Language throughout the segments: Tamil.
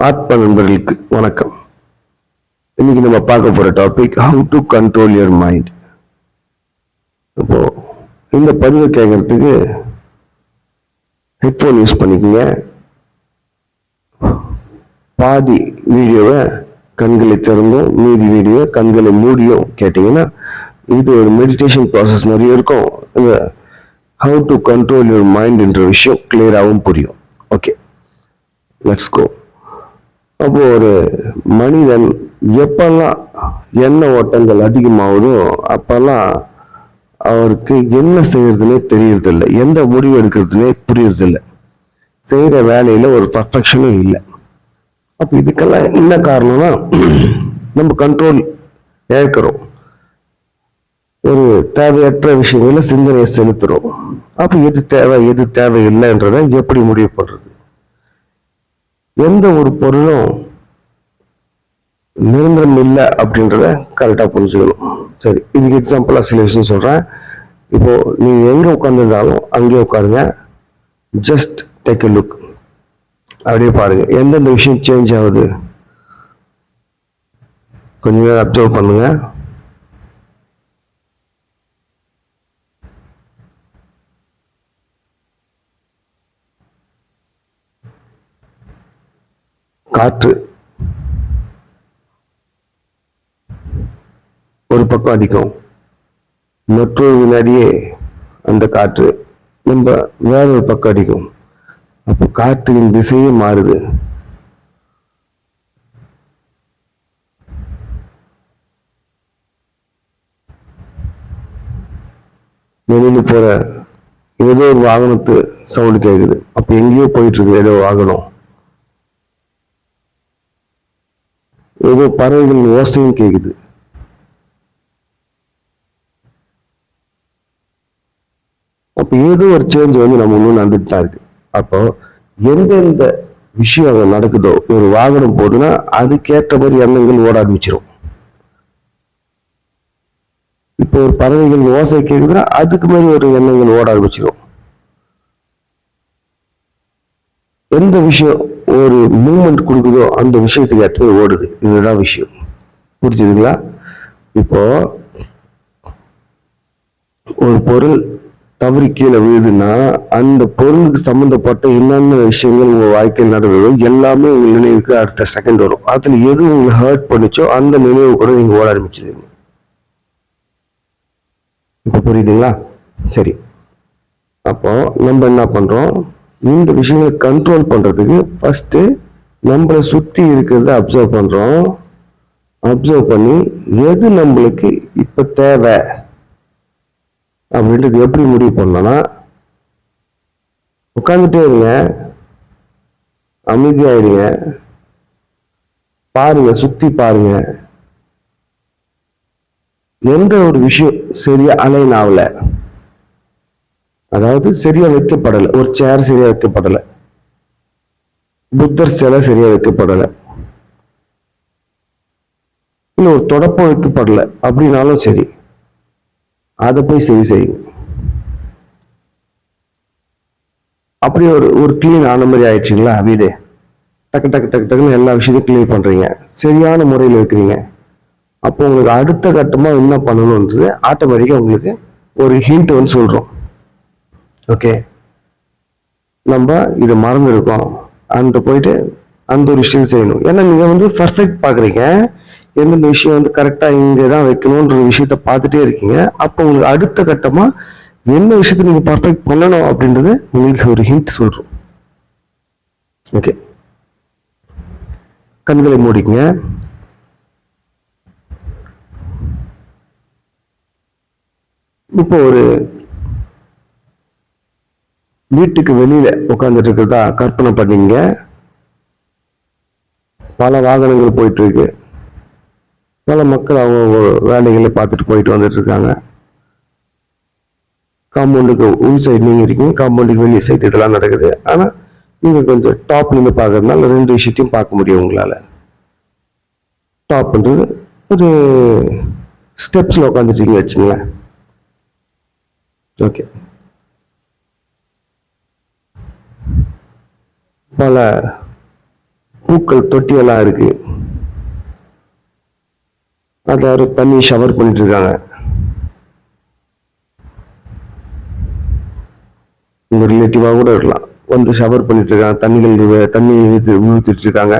ஆத்ம நண்பர்களுக்கு வணக்கம். இன்னைக்கு நம்ம பார்க்க போற topic how to control your mind. இப்போ இந்த பதிவை கேட்கறதுக்கு ஹெட்ஃபோன் யூஸ் பண்ணிக்கோங்க. பாதி வீடியோவை கண்களை திறந்தும் மீதி வீடியோ கண்களை மூடியும் கேட்டீங்கன்னா இது ஒரு மெடிடேஷன் ப்ராசஸ் மாதிரி இருக்கும். இந்த how to control your mind என்ற விஷயம் கிளியராகவும் புரியும். Okay, let's go. அப்போ ஒரு மனிதன் எப்பெல்லாம் எண்ண ஓட்டங்கள் அதிகமாகுதோ அப்பெல்லாம் அவருக்கு என்ன செய்யறதுனே தெரியறதில்லை, எந்த முடிவு எடுக்கிறதுனே புரியறதில்லை, செய்யற வேலையில ஒரு பர்ஃபெக்ஷனும் இல்லை. அப்ப இதுக்கெல்லாம் என்ன காரணம்னா நம்ம கண்ட்ரோல் இழக்கிறோம், ஒரு தேவையற்ற விஷயங்கள சிந்தனையை செலுத்துறோம். அப்ப எது தேவை எது தேவையில்லைன்றத எப்படி முடிவு பண்றது? எந்த ஒரு பொருளும் நிரந்தரம் இல்லை அப்படின்றத கரெக்டா புரிஞ்சுக்கணும். சரி, இதுக்கு எக்ஸாம்பிளா சில விஷயம் சொல்றேன். இப்போ நீங்க எங்க உட்காந்துருந்தாலும் அங்கேயே உட்காருங்க. ஜஸ்ட் டேக் எ லுக், அப்படியே பாருங்க எந்தெந்த விஷயம் சேஞ்ச் ஆகுது. கொஞ்ச நேரம் அப்சர்வ் பண்ணுங்க. காற்று ஒரு பக்கம் அடிக்கும், மற்றொரு வினாடியே அந்த காற்று நம்ம வேற ஒரு பக்கம் அடிக்கும். அப்போ காற்றின் திசையே மாறுது. வெளியில போற ஏதோ ஒரு வாகனத்து சவுண்டு கேக்குது, அப்ப எங்கேயோ போயிட்டு இருக்கு ஏதோ வாகனம். ஏதோ பறவைகள் ஓசையும் கேக்குது. அப்ப ஏதோ ஒரு சேஞ்ச் நம்ம இன்னும் நடந்துட்டு தான் இருக்கு. அப்போ எந்தெந்த விஷயம் அங்க நடக்குதோ, ஒரு வாகனம் போகுதுன்னா அதுக்கேற்ற மாதிரி எண்ணங்கள் ஓட ஆரம்பிச்சிடும். இப்போ ஒரு பறவைகள் ஓசை கேக்குதுன்னா அதுக்கு மாதிரி ஒரு எண்ணங்கள் ஓட ஆரம்பிச்சிடும். எந்த விஷயம் ஒரு மூமெண்ட் கொடுக்குதோ அந்த விஷயத்துக்கு ஏற்ற மாதிரி ஓடுது. இதுதான் விஷயம். புரிஞ்சுதுங்களா? இப்போ ஒரு பொருள் தவறி கீழே விழுதுன்னா அந்த பொருளுக்கு சம்பந்தப்பட்ட என்னென்ன விஷயங்கள் உங்க வாழ்க்கையில் நடந்ததோ எல்லாமே உங்க நினைவுக்கு அடுத்த செகண்ட் வரும். அதுல எது உங்களை ஹர்ட் பண்ணிச்சோ அந்த நினைவு கூட நீங்க ஓட ஆரம்பிச்சிருவீங்க. இப்ப புரியுதுங்களா? சரி, அப்போ நம்ம என்ன பண்றோம், இந்த விஷயங்களை கண்ட்ரோல் பண்றதுக்கு ஃபர்ஸ்ட் நம்மளை சுத்தி இருக்கிறத அப்சர்வ் பண்றோம். அப்சர்வ் பண்ணி எது நம்மளுக்கு இப்ப தேவை அப்படின்றது எப்படி முடிவு பண்ணோம்னா, உட்காந்துட்டே இருங்க, அமைதியாயிடுங்க, பாருங்க, சுத்தி பாருங்க. எந்த ஒரு விஷயம் சரியா அலைன் ஆகல, அதாவது சரியா வைக்கப்படலை, ஒரு சேர் சரியா வைக்கப்படலை, புத்தர் சிலை சரியா வைக்கப்படலை, இல்ல ஒரு தொடப்பம் வைக்கப்படலை அப்படின்னாலும் சரி, அதை போய் சரி செய்யுங்க. அப்படி ஒரு கிளீன் ஆன மாதிரி ஆயிடுச்சுங்களா வீடு, டக்கு டக்கு டக்கு டக்குன்னு எல்லா விஷயத்தையும் கிளீன் பண்றீங்க, சரியான முறையில் வைக்கிறீங்க. அப்போ உங்களுக்கு அடுத்த கட்டமா என்ன பண்ணணும்ன்றது ஆட்டோமேட்டிக்கா உங்களுக்கு ஒரு ஹிண்ட் சொல்றோம். ஓகே, நம்ம இதை மறந்துருக்கோம், அந்த போயிட்டு அந்த ஒரு விஷயம் செய்யணும். ஏன்னா நீங்க பர்ஃபெக்ட் பாக்குறீங்க, எந்தெந்த விஷயம் கரெக்டா இங்கதான் வைக்கணும்ன்ற விஷயத்த பார்த்துட்டே இருக்கீங்க. அப்போ உங்களுக்கு அடுத்த கட்டமா என்ன விஷயத்த நீங்க பர்ஃபெக்ட் பண்ணணும் அப்படின்றது உங்களுக்கு ஒரு ஹிண்ட் சொல்றோம். ஓகே, கண்களை மூடிக்கங்க. இப்போ ஒரு வீட்டுக்கு வெளியில உட்கார்ந்துட்டு இருக்கிறதா கற்பனை பண்ணீங்க. பல வாகனங்கள் போயிட்டு இருக்கு, பல மக்கள் அவங்க வேலைகளை பார்த்துட்டு போயிட்டு வந்துட்டு இருக்காங்க. காம்பவுண்டுக்கு உள் சைடு நீங்க இருக்கீங்க, காம்பவுண்டுக்கு வெளியே சைடு இதெல்லாம் நடக்குது. ஆனா நீங்க கொஞ்சம் டாப்ல இருந்து பாக்குறதுனால ரெண்டு விஷயத்தையும் பார்க்க முடியும் உங்களால. டாப்ன்றது ஒரு ஸ்டெப்ஸ்ல உட்காந்துட்டீங்க வச்சுங்களேன். ஓகே, பல பூக்கள் தொட்டியெல்லாம் இருக்கு, அதாவது தண்ணி ஷவர் பண்ணிட்டு இருக்காங்க. உங்க ரிலேட்டிவா கூட இருக்கலாம், வந்து ஷவர் பண்ணிட்டு இருக்காங்க, தண்ணி ஊத்திட்டு இருக்காங்க.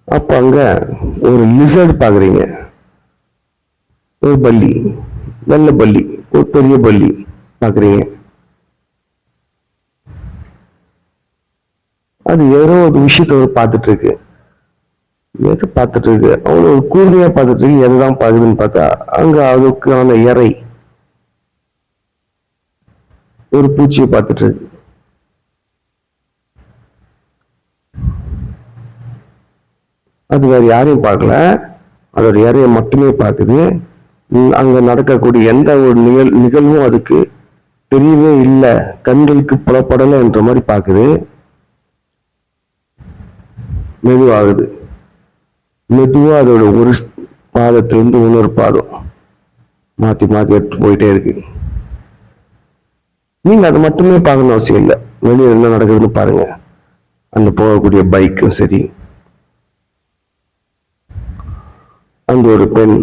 அப்ப அங்க ஒரு லிசர்ட் பாக்குறீங்க, ஒரு பல்லி, நல்ல பல்லி, ஒரு பெரிய பல்லி பாக்குறீங்க. அது ஏதோ ஒரு விஷயத்த பார்த்துட்டு இருக்கு. எது பார்த்துட்டு இருக்கு? அவ்வளோ கூர்மையா பார்த்துட்டு இருக்கு. எதுதான் பாக்குதுன்னு பார்த்தா அங்க அதுக்கான இறை ஒரு பூச்சியை பார்த்துட்டு இருக்கு. அது வேற யாரையும் பார்க்கல, அதோட இறைய மட்டுமே பார்க்குது. அங்க நடக்கக்கூடிய எந்த ஒரு நிகழ்வும் அதுக்கு தெரியவே இல்லை, கண்களுக்கு புலப்படலை என்ற மாதிரி பார்க்குது. மெதுவாகுது, மெதுவா அதோட ஒரு பாதத்திலிருந்து இன்னொரு பாதம் மாத்தி மாத்தி எடுத்து போயிட்டே இருக்கு. நீங்க அதை மட்டுமே பார்க்கணும் அவசியம் இல்லை, வெளியே என்ன நடக்குதுன்னு பாருங்க. அந்த போகக்கூடிய பைக்கும் சரி, அந்த ஒரு பெண்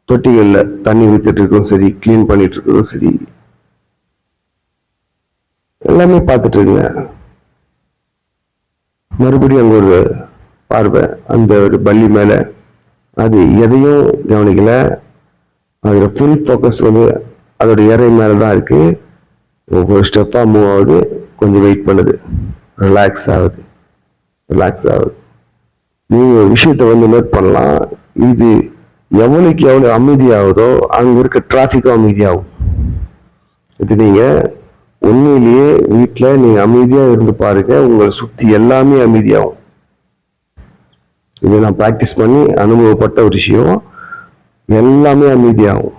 தொட்டிகள்ல தண்ணி ஊத்திட்டு இருக்கும் சரி, கிளீன் பண்ணிட்டு இருக்கிறதும் சரி, எல்லாமே பார்த்துட்டு இருக்குங்க. மறுபடியும் அங்க ஒரு பார்வை அந்த ஒரு பல்லி மேல, அது எதையும் கவனிக்கல. அதோட ஃபுல் ஃபோக்கஸ் வந்து அதோட இறை மேலதான் இருக்கு. ஒவ்வொரு ஸ்டெப்பா மூவ் ஆகுது, கொஞ்சம் வெயிட் பண்ணுது, ரிலாக்ஸ் ஆகுது. நீங்க ஒரு விஷயத்த வந்து நோட் பண்ணலாம், இது எவ்வளவுக்கு எவ்வளவு அமைதியாகுதோ அங்க இருக்க டிராபிக்கும் அமைதியாகும். இது நீங்க உண்மையிலேயே வீட்டுல நீங்க அமைதியா இருந்து பாருங்க, உங்களை சுத்தி எல்லாமே அமைதியாகும். இதை நான் பிராக்டிஸ் பண்ணி அனுபவப்பட்ட ஒரு விஷயம். எல்லாமே அமைதியாகும்.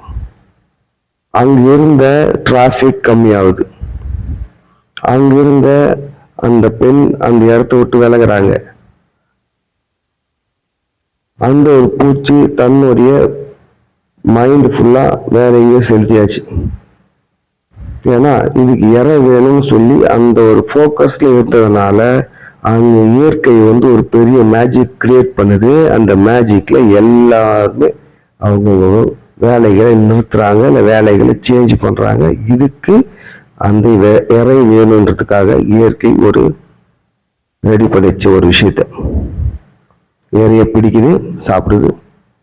அங்க இருந்த டிராபிக் கம்மியாகுது. அங்க இருந்த அந்த பெண் அந்த இடத்த விட்டு விலகுறாங்க. அந்த ஒரு பூச்சி தன்னுடைய மைண்ட் ஃபுல்லா வேற எங்கேயும் செலுத்தியாச்சு. ஏன்னா இதுக்கு இறை வேணும்னு சொல்லி அந்த ஒரு ஃபோக்கஸ்ல இருந்ததுனால அங்க இயற்கை வந்து ஒரு பெரிய மேஜிக் கிரியேட் பண்ணுது. அந்த மேஜிக்ல எல்லாருமே அவங்க வேலைகளை நிறுத்துறாங்க, இல்லை வேலைகளை சேஞ்ச் பண்றாங்க. இதுக்கு அந்த இறை வேணுன்றதுக்காக இயற்கை ஒரு ரெடி பண்ணிச்ச ஒரு விஷயத்த. இறைய பிடிக்குது, சாப்பிடுது,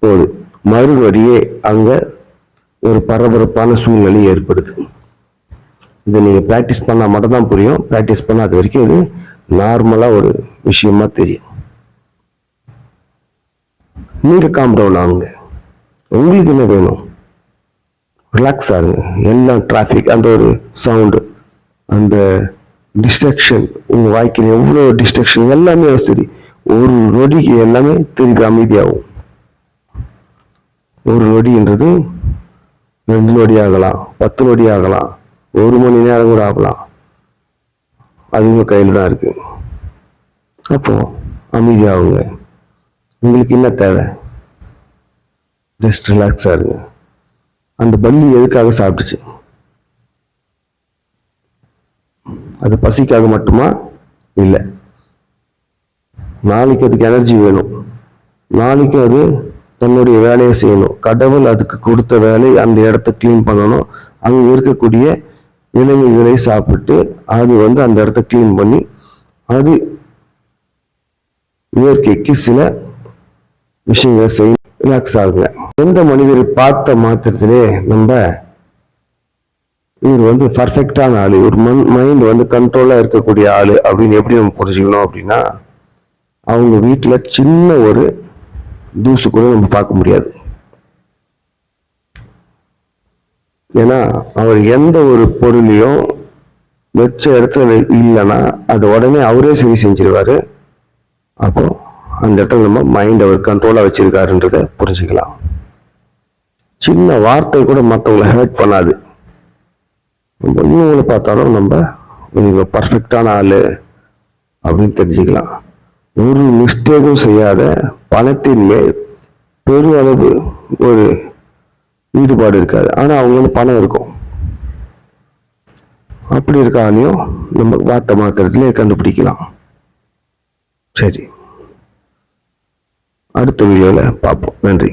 போகுது. மறுபடியே அங்க ஒரு பரபரப்பான சூழ்நிலை ஏற்படுது. இதை நீங்க பிராக்டிஸ் பண்ணா மட்டும்தான் புரியும். பிராக்டிஸ் பண்ணாத வரைக்கும் இது நார்மலா ஒரு விஷயமா தெரியும். நீங்க காம் டவுன் ஆகுங்க. உங்களுக்கு என்ன வேணும்? ரிலாக்ஸ் ஆகுங்க. எல்லாம் டிராஃபிக், அந்த ஒரு சவுண்டு, அந்த டிஸ்ட்ரக்ஷன், உங்க வாழ்க்கையில் எவ்வளோ டிஸ்ட்ரக்ஷன் எல்லாமே சரி, ஒரு நொடிக்கு எல்லாமே திருப்பி அமைதியாகும். ஒரு நொடின்றது 2 நொடி ஆகலாம், 10 நொடி ஆகலாம், 1 மணி நேரம் கூட ஆகலாம். அது உங்க கையில் தான் இருக்கு. அப்போ அமைதியாகுங்க. உங்களுக்கு என்ன தேவை? ஜஸ்ட் ரிலாக்ஸா இருங்க. அந்த பல்லி எதுக்காக சாப்பிட்டுச்சு? அது பசிக்காக மட்டுமா? இல்லை, நாளைக்கு அதுக்கு எனர்ஜி வேணும், நாளைக்கு அது தன்னுடைய வேலையை செய்யணும். கடவுள் அதுக்கு கொடுத்த வேலை அந்த இடத்த கிளீன் பண்ணணும். அங்க இருக்கக்கூடிய விலங்குகளை சாப்பிட்டு அது வந்து அந்த இடத்த கிளீன் பண்ணி அது இயற்கைக்கு சில விஷயங்களை செய்ய ரிலாக்ஸ் ஆகுங்க. எந்த மனிதரை பார்த்த மாத்திரத்திலே நம்ம இவர் வந்து பர்ஃபெக்டான ஆளு, ஒரு மைண்ட் வந்து கண்ட்ரோலா இருக்கக்கூடிய ஆளு அப்படின்னு எப்படி நம்ம புரிஞ்சுக்கணும் அப்படின்னா, அவங்க வீட்டுல சின்ன ஒரு தூசு கூட நம்ம பார்க்க முடியாது. ஏன்னா அவர் எந்த ஒரு பொருளையும் வச்ச இடத்துல இல்லைன்னா அது உடனே அவரே சரி செஞ்சிருவாரு. அப்போ அந்த இடத்துல நம்ம மைண்ட் அவர் கண்ட்ரோலா வச்சிருக்காருன்றத புரிஞ்சுக்கலாம். சின்ன வார்த்தை கூட மற்றவங்களை ஹர்ட் பண்ணாது. இவங்களை பார்த்தாலும் நம்ம இவங்க பர்ஃபெக்டான ஆளு அப்படின்னு தெரிஞ்சுக்கலாம். ஒரு மிஸ்டேக்கும் செய்யாத, பணத்தின் மேல் பெரும் அளவு ஒரு ஈடுபாடு இருக்காது. ஆனா அவங்களுக்கு பணம் இருக்கும். அப்படி இருக்க ஆளையும் நம்ம வார்த்தை மாத்திரத்திலே கண்டுபிடிக்கலாம். சரி, அடுத்த வீடியோவில் பார்ப்போம். நன்றி.